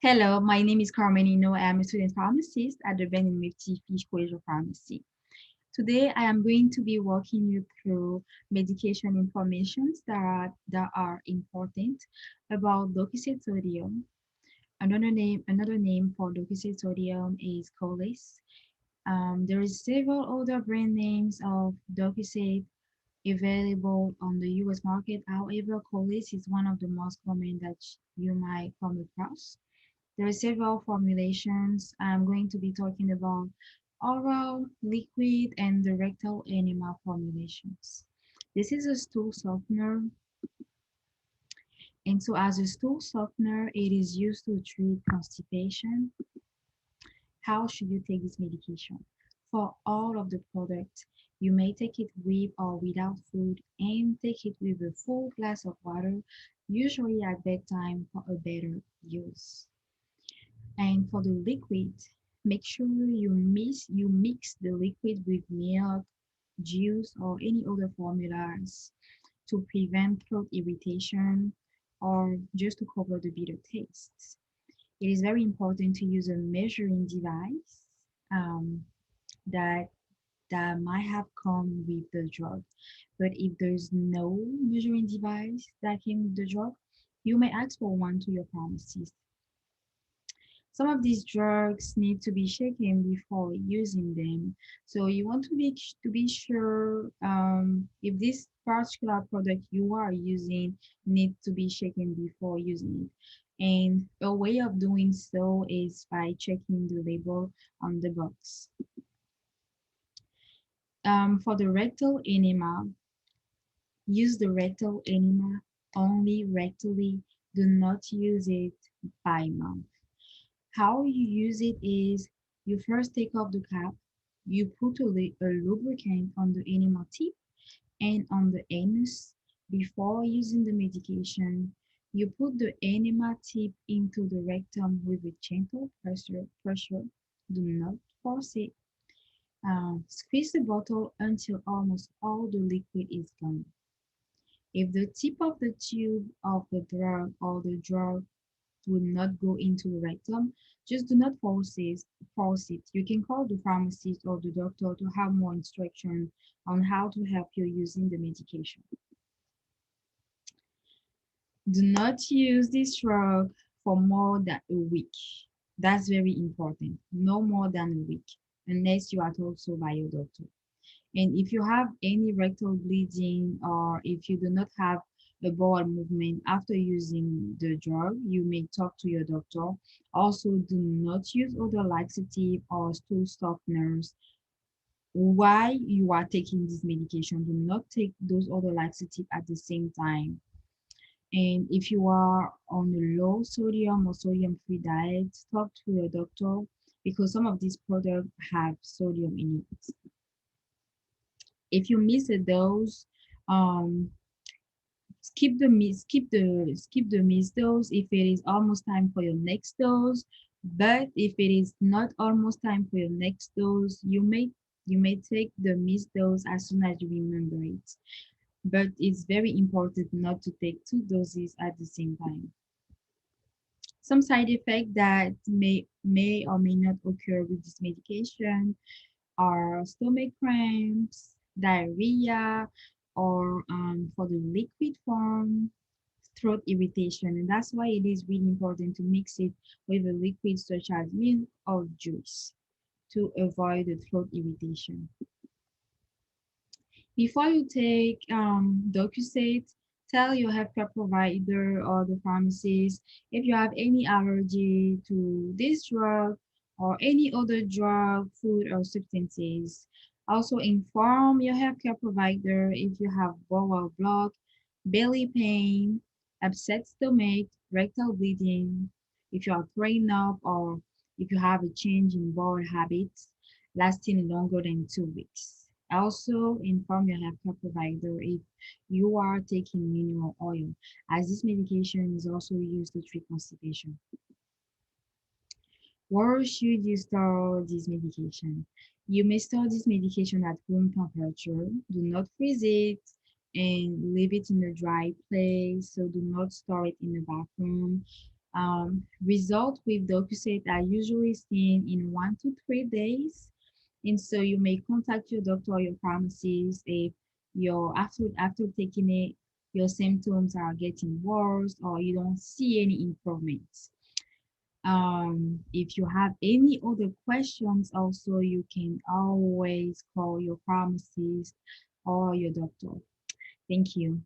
Hello, my name is Carmen Enoh. I am a student pharmacist at the Ben and Mifty Fish College of Pharmacy. Today, I am going to be walking you through medication information that are important about Docusate sodium. Another name for Docusate sodium is solace. There is several other brand names of Docusate available on the US market. However, solace is one of the most common that you might come across. There are several formulations. I'm going to be talking about oral, liquid, and the rectal enema formulations. This is a stool softener, and so as a stool softener, it is used to treat constipation. How should you take this medication? For all of the products, you may take it with or without food and take it with a full glass of water, usually at bedtime for a better use. And for the liquid, make sure you mix the liquid with milk, juice, or any other formulas to prevent throat irritation or just to cover the bitter tastes. It is very important to use a measuring device um, that that might have come with the drug. But if there's no measuring device that came with the drug, you may ask for one to your pharmacist. Some of these drugs need to be shaken before using them. So you want to be sure if this particular product you are using needs to be shaken before using it. And a way of doing so is by checking the label on the box. For the rectal enema, use the rectal enema only rectally. Do not use it by mouth. How you use it is you first take off the cap, you put a lubricant on the enema tip and on the anus before using the medication. You put the enema tip into the rectum with a gentle pressure. Do not force it. Squeeze the bottle until almost all the liquid is gone. If the tip of the tube of the drug or the drug will not go into the rectum, just do not force it. You can call the pharmacist or the doctor to have more instruction on how to help you using the medication. Do not use this drug for more than a week. That's very important. No more than a week, unless you are told so by your doctor. And if you have any rectal bleeding or if you do not have a bowel movement after using the drug, you may talk to your doctor. Also, do not use other laxative or stool softeners while you are taking this medication. Do not take those other laxative at the same time. And if you are on a low sodium or sodium-free diet, talk to your doctor because some of these products have sodium in it. If you miss a dose, um, skip the miss dose if it is almost time for your next dose. But if it is not almost time for your next dose, you may take the miss dose as soon as you remember it. But it's very important not to take two doses at the same time. Some side effects that may or may not occur with this medication are stomach cramps, diarrhea, or for the liquid form, throat irritation. And that's why it is really important to mix it with a liquid such as milk or juice to avoid the throat irritation. Before you take Docusate, tell your healthcare provider or the pharmacist if you have any allergy to this drug or any other drug, food, or substances. Also, inform your healthcare provider if you have bowel block, belly pain, upset stomach, rectal bleeding, if you are throwing up, or if you have a change in bowel habits lasting longer than 2 weeks. Also, inform your healthcare provider if you are taking mineral oil, as this medication is also used to treat constipation. Where should you store this medication? You may store this medication at room temperature. Do not freeze it and leave it in a dry place. So do not store it in the bathroom. Results with Docusate are usually seen in 1 to 3 days, and so you may contact your doctor or your pharmacist if after taking it, your symptoms are getting worse or you don't see any improvements. If you have any other questions, also you can always call your pharmacist or your doctor. Thank you.